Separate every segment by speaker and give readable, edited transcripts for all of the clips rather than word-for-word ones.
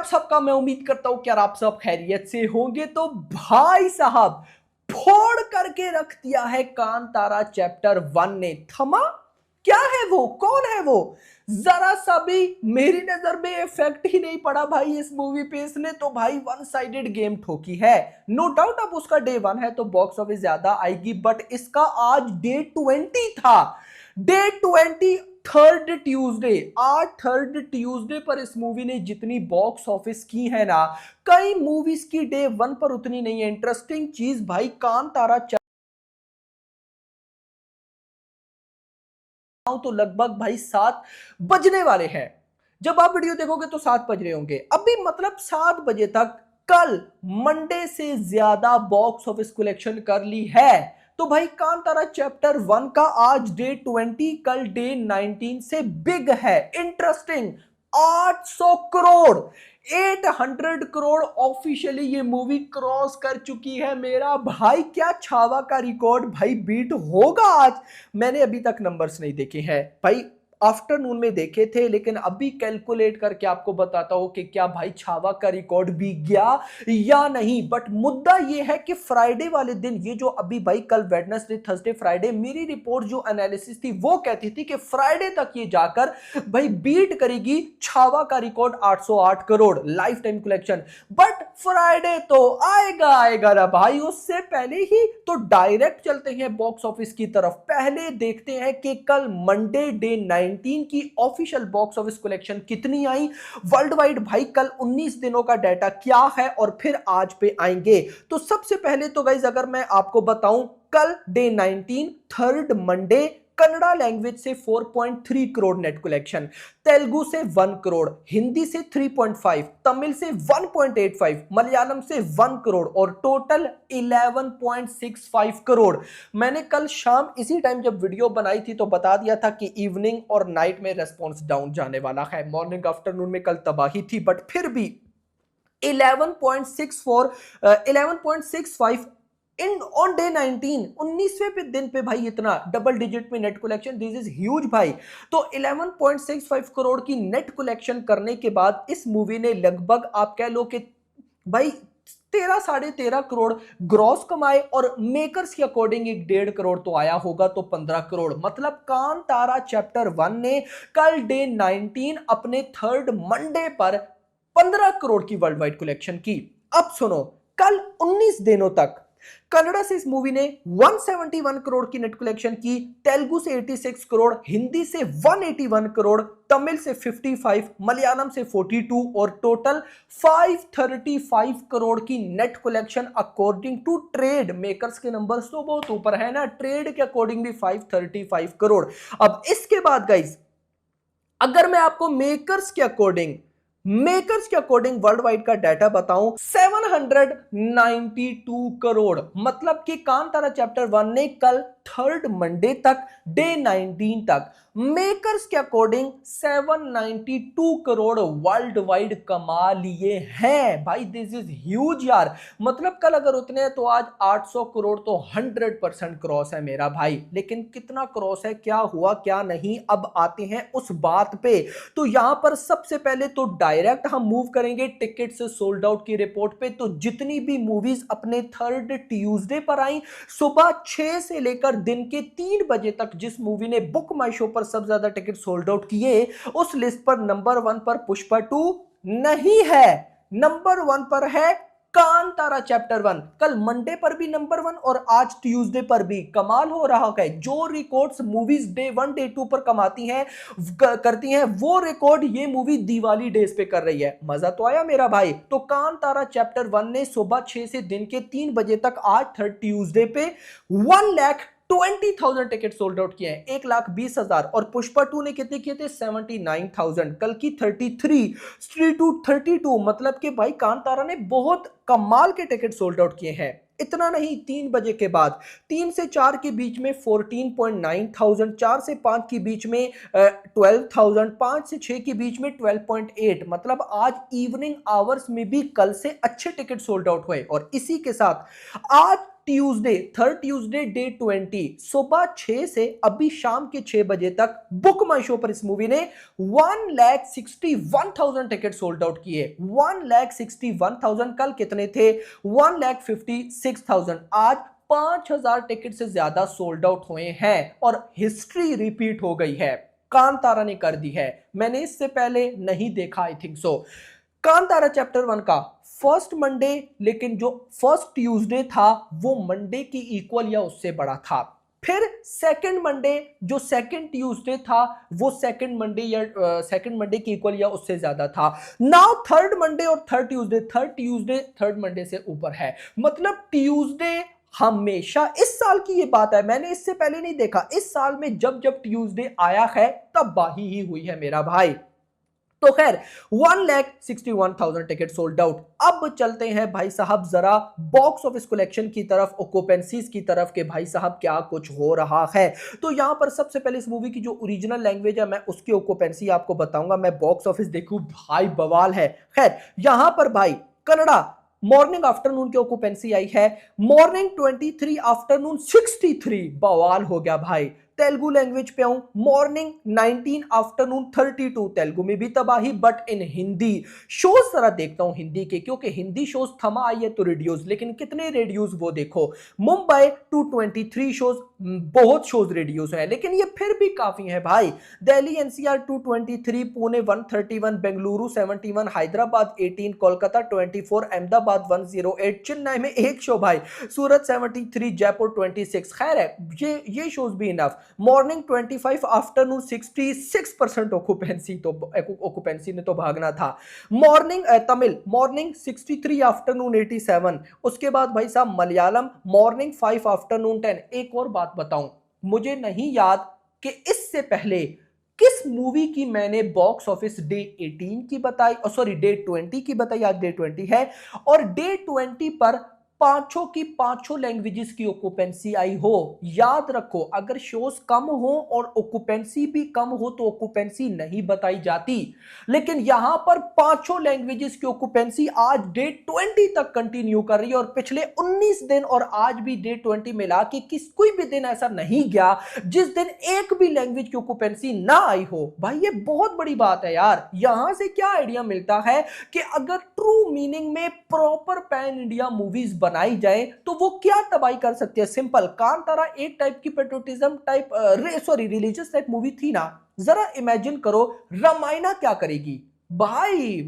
Speaker 1: आप सबका मैं उम्मीद करता हूं कि यार आप सब खैरियत से होंगे। तो भाई साहब फोड़ करके रख दिया है कांतारा चैप्टर 1 ने। थमा क्या है वो, कौन है वो, जरा सा भी मेरी नजर में इफेक्ट ही नहीं पड़ा भाई इस मूवी पे। इसने तो भाई वन साइडेड गेम ठोकी है। नो डाउट अब उसका डे 1 है तो बॉक्स ऑफिस ज्यादा आएगी, बट इसका आज डे 20 था। Day 20, third Tuesday. आज थर्ड ट्यूसडे पर इस मूवी ने जितनी बॉक्स ऑफिस की है ना, कई मूवीज की डे 1 पर उतनी नहीं है। इंटरेस्टिंग चीज भाई, कांतारा तो लगभग भाई 7 बजने वाले हैं। जब आप वीडियो देखोगे तो 7 बज रहे होंगे अभी, मतलब 7 बजे तक कल मंडे से ज्यादा बॉक्स ऑफिस कलेक्शन कर ली है। तो भाई कांतारा चैप्टर 1 का आज डे 20, कल डे 19 से बिग है। इंटरेस्टिंग 800 करोड़, 800 करोड़ ऑफिशियली ये मूवी क्रॉस कर चुकी है। मेरा भाई क्या छावा का रिकॉर्ड भाई बीट होगा आज। मैंने अभी तक नंबर्स नहीं देखे हैं भाई, आफ्टरनून में देखे थे, लेकिन अभी कैलकुलेट करके आपको बताता हूं कि क्या भाई छावा का रिकॉर्ड भी गया या नहीं। बट मुद्दा यह है कि फ्राइडे वाले दिन, ये जो अभी भाई कल वेडनेसडे थर्सडे फ्राइडे, मेरी रिपोर्ट जो एनालिसिस थी वो कहती थी कि फ्राइडे तक ये जाकर भाई बीट करेगी छावा का record 808 crore life time collection. But Friday तो आएगा आएगा ना भाई, उससे पहले ही तो डायरेक्ट चलते हैं बॉक्स ऑफिस की तरफ। पहले देखते हैं कि कल मंडे डे 19 की ऑफिशियल बॉक्स ऑफिस कलेक्शन कितनी आई वर्ल्ड वाइड। भाई कल 19 दिनों का डाटा क्या है और फिर आज पे आएंगे। तो सबसे पहले तो गाइज अगर मैं आपको बताऊं, कल day 19 third Monday, Kannada language से 4.3 करोड़ नेट कलेक्शन, तेलुगु से 1 करोड़, हिंदी से 3.5, तमिल से 1.85, मलयालम से 1 करोड़ और टोटल 11.65 करोड़। मैंने कल शाम इसी टाइम जब वीडियो बनाई थी तो बता दिया था कि इवनिंग और नाइट में रेस्पॉन्स डाउन जाने वाला है। मॉर्निंग आफ्टरनून में कल तबाही थी, बट फिर भी 11.64 11.65 इन ऑन डे 19, 19वें दिन पे भाई इतना डबल डिजिट में net collection, this is huge भाई। तो 11.65 करोड़ की नेट कलेक्शन करने के बाद इस मूवी ने लगभग आप कह लो कि भाई 13 साढ़े 13 करोड़ ग्रॉस कमाए, और मेकर्स के अकॉर्डिंग 1.5 करोड़ तो आया होगा, तो 15 करोड़। मतलब कांतारा चैप्टर 1 ने कल डे 19 अपने थर्ड मंडे पर 15 करोड़ की वर्ल्ड वाइड कलेक्शन की। अब सुनो, कल 19 दिनों तक कन्नड़ा से इस मूवी ने 171 करोड़ की नेट कलेक्शन की, तेलुगु से 86 करोड़, हिंदी से 181 करोड़, तमिल से 55, मलयालम से 42 और टोटल 535 करोड़ की net collection according to trade. Makers के नंबर्स तो बहुत ऊपर है ना, ट्रेड के अकॉर्डिंग भी 535 करोड़। अब इसके बाद गाइज अगर मैं आपको मेकर्स के अकॉर्डिंग वर्ल्ड वाइड का डाटा बताऊं, 792 करोड़। मतलब कि कांतारा चैप्टर 1 ने कल थर्ड मंडे तक डे 19 तक मेकर्स के अकॉर्डिंग 792 करोड़ वर्ल्ड वाइड कमा लिए हैं भाई। दिस इज ह्यूज यार। मतलब कल अगर उतने हैं तो आज 800 करोड़ तो 100% क्रॉस है मेरा भाई। लेकिन कितना क्रॉस है, क्या हुआ क्या नहीं, अब आते हैं उस बात पे। तो यहां पर सबसे पहले तो डायरेक्ट हम मूव करेंगे टिकट से सोल्ड आउट की रिपोर्ट पे। तो जितनी भी मूवीज अपने थर्ड ट्यूसडे पर आई, सुबह 6 से लेकर दिन के 3 बजे तक जिस मूवी ने बुक माई शो पर सबसे ज्यादा टिकट सोल्ड आउट किए, उस लिस्ट पर नंबर 1 पर पुष्पा 2 नहीं है, नंबर 1 पर है कांतारा चैप्टर 1। कल मंडे पर भी नंबर 1 और आज ट्यूसडे पर भी। कमाल हो रहा है, जो रिकॉर्ड्स मूवीज डे 1 डे 2 पर कमाती हैं करती हैं, वो रिकॉर्ड ये मूवी दिवाली डेज पे कर रही है। मजा तो आया मेरा भाई। तो कांतारा चैप्टर 1 ने सुबह 6 से दिन के 3 बजे तक आज थर्ड ट्यूसडे पे 1,20,000 टिकट सोल्ड आउट किए हैं, 1,20,000। और पुष्पा 2 ने कितने किए थे, 79,000। कल की 33, स्ट्रीट टू 32। मतलब कि भाई कांतारा ने बहुत कमाल के टिकट सोल्ड आउट किए हैं। इतना नहीं, 3 बजे के बाद 3 से 4 के बीच में 14,900, 4 से 5 के बीच में 12,000, 5 से 6 के बीच में 12.8। मतलब आज इवनिंग आवर्स में भी कल से अच्छे टिकट सोल्ड आउट हुए। और इसी के साथ आज ट्यूसडे, थर्ड ट्यूसडे डे 20 सुबह 6 से अभी शाम के 6 बजे तक बुक माई शो पर इस मूवी ने 1,61,000 टिकट सोल्ड आउट किए। 1,61,000। कल कितने थे? 1,56,000। आज 5,000 टिकट से ज्यादा सोल्ड आउट हुए हैं और हिस्ट्री रिपीट हो गई है। कांतारा ने कर दी है, मैंने इससे पहले नहीं देखा I think so. Kantara chapter 1 का फर्स्ट मंडे, लेकिन जो फर्स्ट ट्यूसडे था वो मंडे की इक्वल या उससे बड़ा था। फिर सेकंड मंडे, जो सेकंड ट्यूसडे था वो सेकंड मंडे या सेकंड मंडे की इक्वल या उससे ज्यादा था। नाउ थर्ड मंडे और थर्ड ट्यूसडे थर्ड मंडे से ऊपर है। मतलब ट्यूसडे हमेशा, इस साल की ये बात है, मैंने इससे पहले नहीं देखा, इस साल में जब जब ट्यूसडे आया है तब बाही ही हुई है मेरा भाई। तो खैर 1,61,000 टिकट सोल्ड आउट। अब चलते हैं भाई साहब जरा बॉक्स ऑफिस कलेक्शन की तरफ, ऑक्यूपेंसीज की तरफ के भाई साहब क्या कुछ हो रहा है। तो यहां पर सबसे पहले इस मूवी की जो ओरिजिनल लैंग्वेज है मैं उसकी ऑक्यूपेंसी आपको बताऊंगा। मैं बॉक्स ऑफिस देखूं भाई बवाल है। खैर यहां पर भाई कन्नड़ा मॉर्निंग आफ्टरनून की ऑक्यूपेंसी आई है मॉर्निंग 23, आफ्टरनून 63, बवाल हो गया भाई। तेलुगु लैंग्वेज पे आऊं, मॉर्निंग 19, आफ्टरनून 32, तेलुगु में भी तबाही बट इन हिंदी। शोज जरा देखता हूं हिंदी के, क्योंकि हिंदी शोज थमा आई है तो रेडियोज, लेकिन कितने रेडियोज वो देखो। मुंबई 223 शोज, बहुत शोज रेडियोज है लेकिन ये फिर भी काफी है भाई। दिल्ली एनसीआर 223, पुणे 131, बेंगलुरु 71, हैदराबाद 18, कोलकाता 24, अहमदाबाद 108, चेन्नई में एक शो भाई, सूरत 73, जयपुर 26। खैर है ये शोज भी इनफ। मॉर्निंग 25, आफ्टरनून 66% ऑक्यूपेंसी ने तो भागना था। Morning Tamil morning 63, afternoon 87। उसके बाद भाई साहब मलयालम मॉर्निंग 5, आफ्टरनून 10। एक और बात बताऊं, मुझे नहीं याद कि इससे पहले किस मूवी की मैंने बॉक्स ऑफिस डे 18 की बताई, सॉरी डे 20 की बताई, आज डे 20 है और डे 20 पर पांचों की पांचों लैंग्वेजेस की ऑक्यूपेंसी आई हो। याद रखो, अगर शोज कम हो और ऑक्यूपेंसी भी कम हो तो ऑक्यूपेंसी नहीं बताई जाती, लेकिन यहां पर पांचों लैंग्वेजेस की ऑक्यूपेंसी आज डे 20 तक कंटिन्यू कर रही है और पिछले 19 दिन और आज भी डे 20 मिला के कोई भी दिन ऐसा नहीं गया जिस दिन एक भी लैंग्वेज की ऑक्यूपेंसी ना आई हो। भाई ये बहुत बड़ी बात है यार। यहां से क्या आइडिया मिलता है कि अगर ट्रू मीनिंग में प्रॉपर पैन इंडिया मूवीज बनाई जाए तो वो क्या तबाही कर सकती है। सिंपल, कांतारा एक टाइप की patriotism type religious type movie थी ना। जरा इमेजिन करो रामायणा क्या करेगी भाई,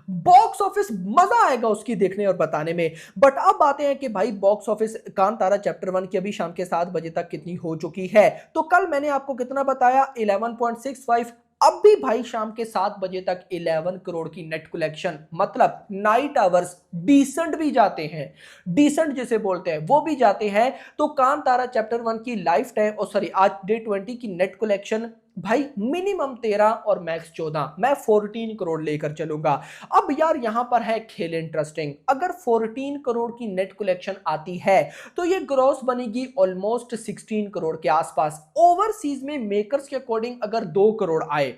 Speaker 1: बॉक्स ऑफिस मजा आएगा उसकी देखने और बताने में। बट अब आते हैं कि भाई बॉक्स ऑफिस कांतारा चैप्टर 1 की अभी शाम के 7 बजे तक कितनी हो चुकी है। तो कल मैंने आपको कितना बताया, 11.65। अब भी भाई शाम के 7 बजे तक 11 करोड़ की नेट कलेक्शन, मतलब नाइट आवर्स डिसेंट भी जाते हैं, डिसेंट जिसे बोलते हैं वो भी जाते हैं। तो कांतारा चैप्टर 1 की लाइफ टाइम सॉरी आज डे 20 की नेट कलेक्शन भाई मिनिमम 13 और मैक्स 14, मैं 14 करोड़ लेकर चलूंगा। अब यार यहां पर है खेल इंटरेस्टिंग, अगर 14 करोड़ की नेट कलेक्शन आती है तो ये ग्रॉस बनेगी ऑलमोस्ट 16 करोड़ के आसपास। ओवरसीज में मेकर्स के अकॉर्डिंग अगर 2 करोड़ आए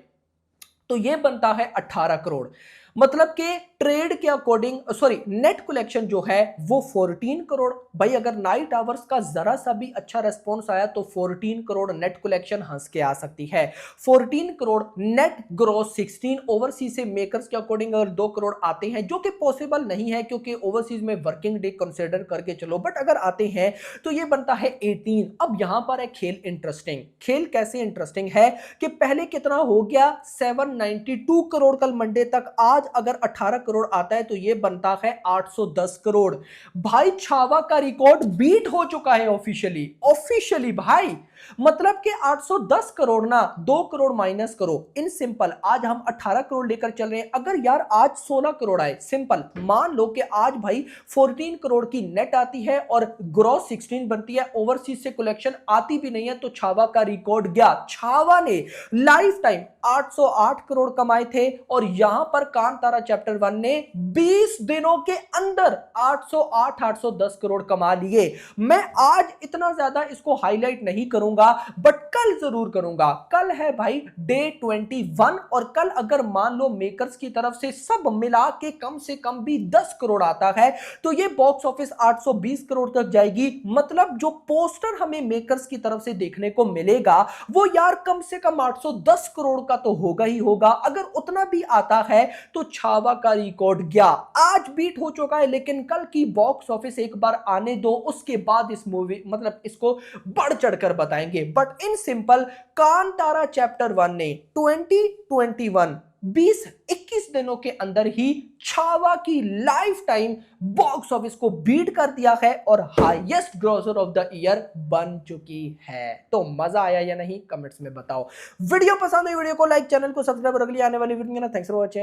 Speaker 1: तो ये बनता है 18 करोड़। मतलब कि ट्रेड के अकॉर्डिंग सॉरी नेट कलेक्शन जो है वो 14 करोड़। भाई अगर नाइट आवर्स का जरा सा भी अच्छा रेस्पॉन्स आया तो 14 करोड़ नेट कलेक्शन हंस के आ सकती है। 14 करोड़ नेट, ग्रॉस 16। ओवरसीज से मेकर्स के अकॉर्डिंग अगर 2 करोड़ आते हैं, जो कि पॉसिबल नहीं है क्योंकि ओवरसीज में वर्किंग डे कंसीडर करके चलो, बट अगर आते हैं तो ये बनता है 18। अब यहां पर है खेल इंटरेस्टिंग। खेल कैसे इंटरेस्टिंग है कि पहले कितना हो गया 792 करोड़ कल मंडे तक, आज अगर 18 करोड़ आता है तो यह बनता है 810 करोड़। भाई छावा का रिकॉर्ड बीट हो चुका है ऑफिशियली भाई। मतलब कि 810 करोड़ ना, 2 करोड़ माइनस करो, इन सिंपल आज हम 18 करोड़ लेकर चल रहे हैं। अगर यार आज 16 करोड़ आए, सिंपल मान लो कि आज भाई 14 करोड़ की नेट आती है और ग्रॉस 16 बनती है, ओवरसीज से कलेक्शन आती भी नहीं है तो छावा का रिकॉर्ड गया। छावा ने लाइफ टाइम 808 करोड़ कमाए थे और यहां पर कान कांतारा चैप्टर 1 ने 20 दिनों के अंदर 808 810 करोड़ कमा लिए। मैं आज इतना ज्यादा इसको हाईलाइट नहीं करूंगा, बट कल जरूर करूंगा। कल है भाई डे 21 और कल अगर मान लो मेकर्स की तरफ से सब मिला के कम से कम भी 10 करोड़ आता है तो ये बॉक्स ऑफिस 820 करोड़ तक जाएगी। मतलब जो पोस्टर हमें मेकर्स की तरफ से देखने को मिलेगा वो यार कम से कम 810 करोड़ का तो होगा ही होगा। अगर उतना भी आता है तो छावा का रिकॉर्ड गया, आज बीट हो चुका है, लेकिन कल की बॉक्स ऑफिस एक बार आने दो, उसके बाद इस मूवी मतलब इसको बढ़ चढ़कर बताएंगे। But in simple Kantara chapter 1 ने 2021 दिनों के अंदर ही छावा की लाइफ टाइम बॉक्स ऑफिस को बीट कर दिया है और highest grocer of the year बन चुकी है। तो मजा आया या नहीं कमेंट्स में बताओ। वीडियो पसंद हुई वीडियो को लाइक, चैनल को सब्सक्राइब और अगली आने वाली वीडियो में थैंक्स फॉर वॉचिंग।